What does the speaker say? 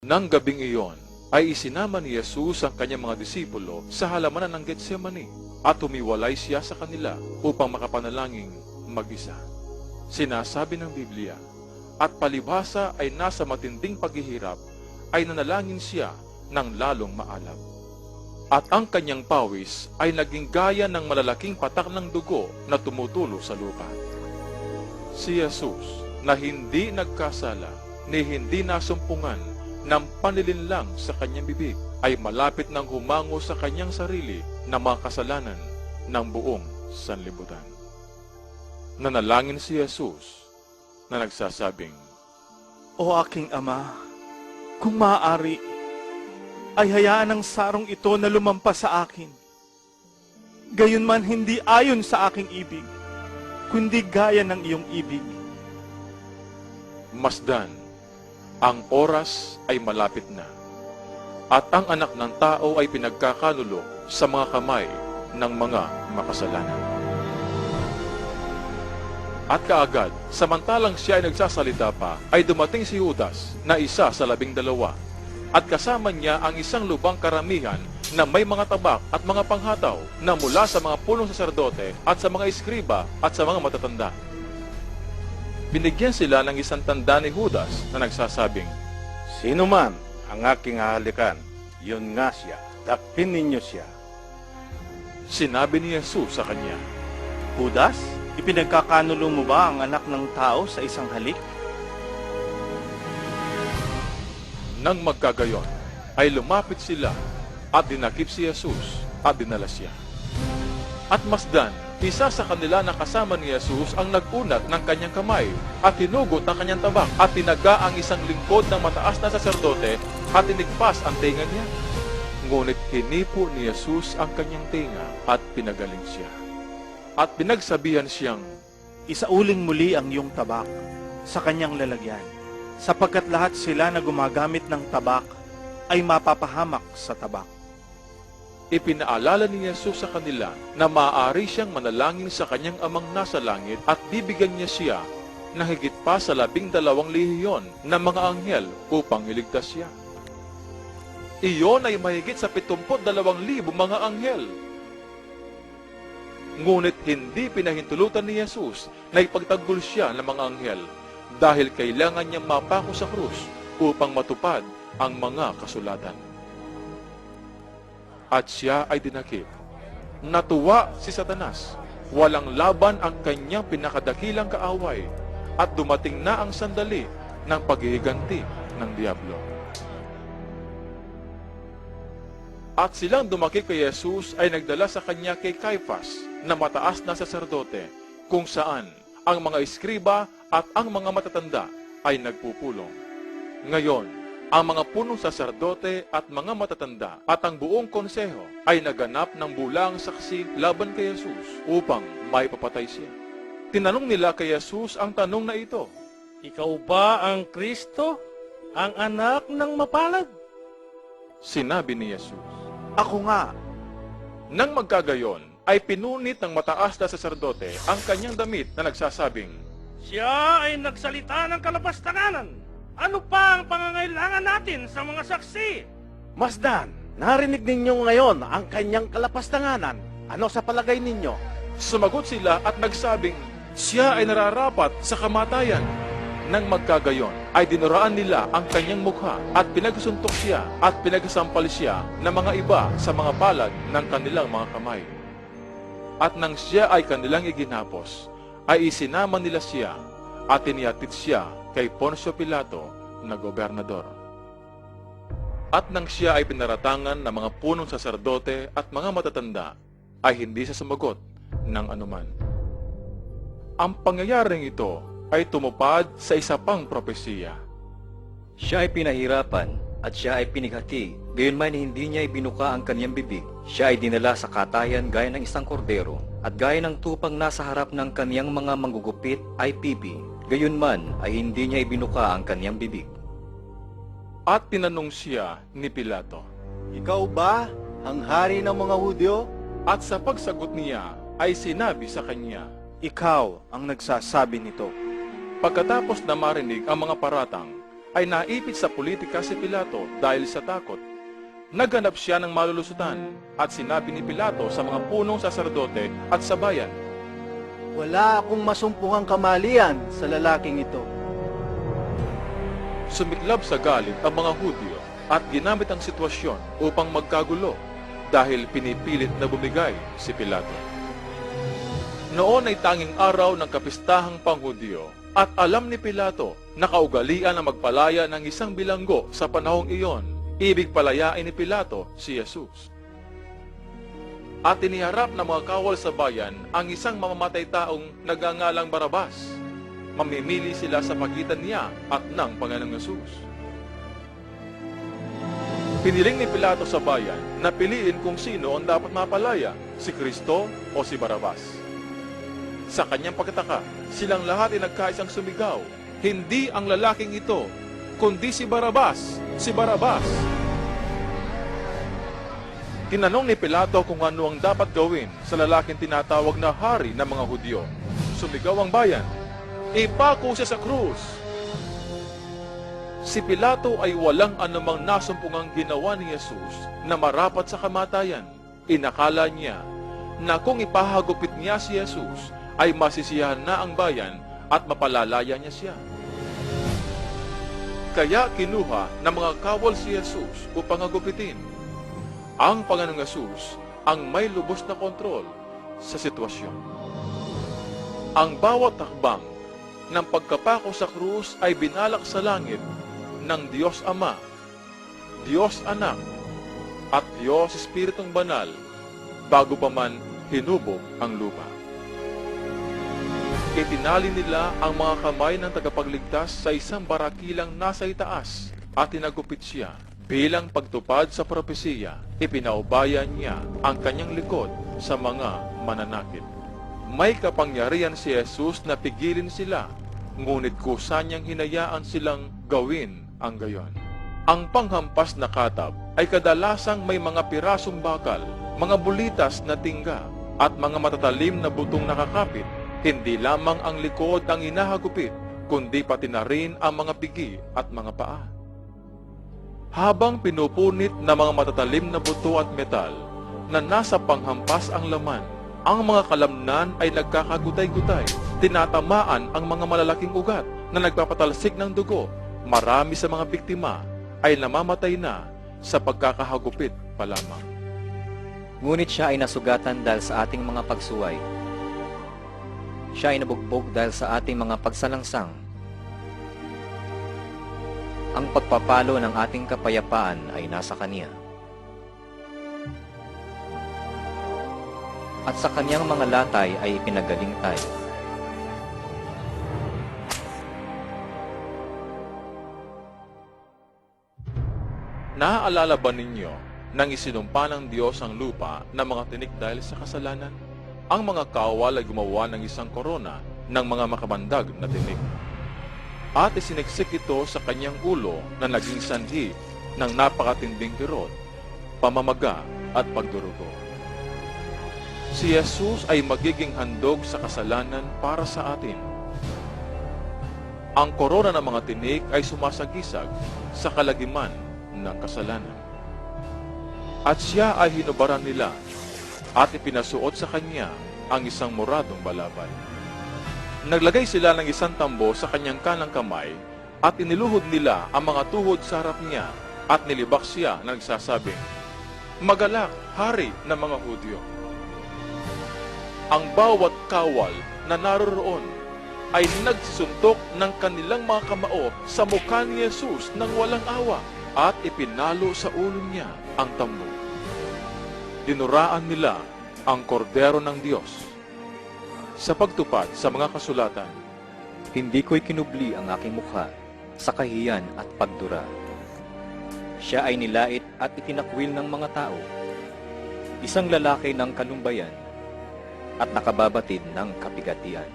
Nang gabing iyon, ay isinama ni Jesus ang kanyang mga disipulo sa halamanan ng Getsemani at humiwalay siya sa kanila upang makapanalangin mag-isa. Sinasabi ng Biblia, at palibhasa ay nasa matinding paghihirap, ay nanalangin siya ng lalong maalab. At ang kanyang pawis ay naging gaya ng malalaking patak ng dugo na tumutulo sa lupa. Si Jesus, na hindi nagkasala, ni hindi nasumpungan ng panlilinlang sa kanyang bibig, ay malapit nang humango sa kanyang sarili na mga kasalanan ng buong sanlibutan. Nanalangin si Jesus na nagsasabing, O aking Ama, kung maaari, ay hayaan ang sarong ito na lumampas sa akin. Gayunman hindi ayon sa aking ibig, kundi gaya ng iyong ibig. Masdan, ang oras ay malapit na, at ang anak ng tao ay pinagkakanulo sa mga kamay ng mga makasalanan. At kaagad, samantalang siya ay nagsasalita pa, ay dumating si Judas na isa sa 12, at kasama niya ang isang lubang karamihan na may mga tabak at mga panghataw na mula sa mga punong saserdote at sa mga eskriba at sa mga matatanda. Binigyan sila ng isang tanda ni Judas na nagsasabing, Sino man ang aking hahalikan, yun nga siya. Dakpin ninyo siya. Sinabi ni Jesus sa kanya, Judas, ipinagkakanulo mo ba ang anak ng tao sa isang halik? nang magkagayon, ay lumapit sila at dinakip si Jesus at dinala siya. At masdan, isa sa kanila na kasama ni Jesus ang nagunat ng kanyang kamay at hinugot ang kanyang tabak at tinaga ang isang lingkod ng mataas na saserdote at tinigpas ang tenga niya. Ngunit hinipo ni Jesus ang kanyang tenga at pinagaling siya. At pinagsabihan siyang, Isauling muli ang iyong tabak sa kanyang lalagyan, sapagkat lahat sila na gumagamit ng tabak ay mapapahamak sa tabak. Ipinaalala ni Jesus sa kanila na maaari siyang manalangin sa kanyang amang nasa langit at bibigyan niya siya ng higit pa sa 12 lehiyon ng mga anghel upang iligtas siya. Iyon ay mahigit sa 72,000 mga anghel. Ngunit hindi pinahintulutan ni Jesus na ipagtanggol siya ng mga anghel dahil kailangan niyang mapako sa krus upang matupad ang mga kasulatan. At siya ay dinakip. Natuwa si Satanas. Walang laban ang kanyang pinakadakilang kaaway at dumating na ang sandali ng paghihiganti ng Diablo. At silang dumakip kay Jesus ay nagdala sa kanya kay Caiphas na mataas na saserdote, kung saan ang mga eskriba at ang mga matatanda ay nagpupulong. Ngayon, ang mga punong saserdote at mga matatanda at ang buong konseho ay naganap ng bulang saksi laban kay Jesus upang maipapatay siya. Tinanong nila kay Jesus ang tanong na ito, Ikaw ba ang Kristo, ang anak ng mapalad? Sinabi ni Jesus. Ako nga. Nang magkagayon, ay pinunit ng mataas na saserdote ang kanyang damit na nagsasabing, Siya ay nagsalita ng kalapastanganan. Ano pa ang pangangailangan natin sa mga saksi? Masdan, narinig ninyo ngayon ang kanyang kalapastanganan. Ano sa palagay ninyo? Sumagot sila at nagsabing, siya ay nararapat sa kamatayan. Nang magkagayon, ay dinuraan nila ang kanyang mukha at pinagsuntok siya at pinagsampal siya ng mga iba sa mga palad ng kanilang mga kamay. At nang siya ay kanilang iginapos, ay isinama nila siya at inihatid siya kay Poncio Pilato na gobernador. At nang siya ay pinaratangan ng mga punong saserdote at mga matatanda, ay hindi siya sumagot ng anuman. Ang pangyayaring ito ay tumupad sa isa pang propesiya. Siya ay pinahirapan at siya ay pinighati, gayunman hindi niya ibinuka ang kanyang bibig. Siya ay dinala sa katayan gaya ng isang kordero, at gaya ng tupang nasa harap ng kanyang mga manggugupit ay pipi. Gayunman ay hindi niya ibinuka ang kanyang bibig. At tinanong siya ni Pilato. Ikaw ba ang hari ng mga Hudyo? At sa pagsagot niya ay sinabi sa kanya. Ikaw ang nagsasabi nito. Pagkatapos na marinig ang mga paratang, ay naipit sa politika si Pilato dahil sa takot. Naghanap siya ng malulusutan at sinabi ni Pilato sa mga punong saserdote at sa bayan, Wala akong masumpungang kamalian sa lalaking ito. Sumiklab sa galit ang mga Hudyo at ginamit ang sitwasyon upang magkagulo dahil pinipilit na bumigay si Pilato. Noon ay tanging araw ng kapistahang panghudyo at alam ni Pilato na kaugalian na magpalaya ng isang bilanggo sa panahong iyon. Ibig palayain ni Pilato si Jesus. At iniharap ng mga kawal sa bayan ang isang mamamatay taong nagangalang Barabas. Mamimili sila sa pagitan niya at ng Panginoong Jesus. Piniling ni Pilato sa bayan na piliin kung sino ang dapat mapalaya, si Kristo o si Barabas. Sa kanyang pagkataka, silang lahat ay nagkaisang sumigaw, hindi ang lalaking ito, kundi si Barabas, si Barabas. Tinanong ni Pilato kung ano ang dapat gawin sa lalaking tinatawag na hari ng mga Hudyo. Sumigaw ang bayan, ipako siya sa krus. Si Pilato ay walang anumang nasumpungang ginawa ni Jesus na marapat sa kamatayan. Inakala niya na kung ipahagupit niya si Jesus, ay masisiyahan na ang bayan at mapalalaya niya siya. Kaya kinuha ng mga kawal si Jesus upang hagupitin. Ang Panginoong Jesus ang may lubos na kontrol sa sitwasyon. Ang bawat takbang ng pagkapako sa krus ay binalak sa langit ng Diyos Ama, Diyos Anak, at Diyos Espiritong Banal bago pa man hinubog ang lupa. Itinali nila ang mga kamay ng tagapagligtas sa isang barakilang nasa itaas at tinagupit siya. Bilang pagtupad sa propesiya, ipinaubayan niya ang kanyang likod sa mga mananakit. May kapangyarihan si Jesus na pigilin sila, ngunit kusa niyang hinayaan silang gawin ang gayon. Ang panghampas na katab ay kadalasang may mga pirasong bakal, mga bulitas na tingga, at mga matatalim na butong nakakapit. Hindi lamang ang likod ang hinahagupit, kundi pati na rin ang mga pigi at mga paa. Habang pinupunit ng mga matatalim na buto at metal na nasa panghampas ang laman, ang mga kalamnan ay nagkakagutay-gutay. Tinatamaan ang mga malalaking ugat na nagpapatalsik ng dugo. Marami sa mga biktima ay namamatay na sa pagkakahagupit pa lamang. Ngunit siya ay nasugatan dahil sa ating mga pagsuway. Siya ay nabugbog dahil sa ating mga pagsalangsang. Ang pagpapalo ng ating kapayapaan ay nasa Kanya. At sa Kanyang mga latay ay ipinagaling tayo. Naaalala ba ninyo nang isinumpa ng Diyos ang lupa ng mga tinik dahil sa kasalanan? Ang mga kawal ay gumawa ng isang korona ng mga makabandag na tinik. At isiniksik ito sa kanyang ulo na naging sanhi ng napakatinding kirot, pamamaga at pagdurugo. Si Jesus ay magiging handog sa kasalanan para sa atin. Ang korona ng mga tinik ay sumasagisag sa kalagiman ng kasalanan. At siya ay hinubaran nila at ipinasuot sa kanya ang isang moradong balabal. Naglagay sila ng isang tambo sa kanyang kanang kamay at iniluhod nila ang mga tuhod sa harap niya at nilibak siya na nagsasabing, "Magalak, hari ng mga Hudyo." Ang bawat kawal na naroroon ay nagsisuntok ng kanilang mga kamao sa mukha ni Jesus nang walang awa at ipinalo sa ulo niya ang tambo. Dinuraan nila ang kordero ng Diyos. Sa pagtupad sa mga kasulatan, Hindi ko'y kinubli ang aking mukha sa kahiyan at pagdura. Siya ay nilait at itinakwil ng mga tao, isang lalaki ng kanumbayan at nakababatid ng kapigatian.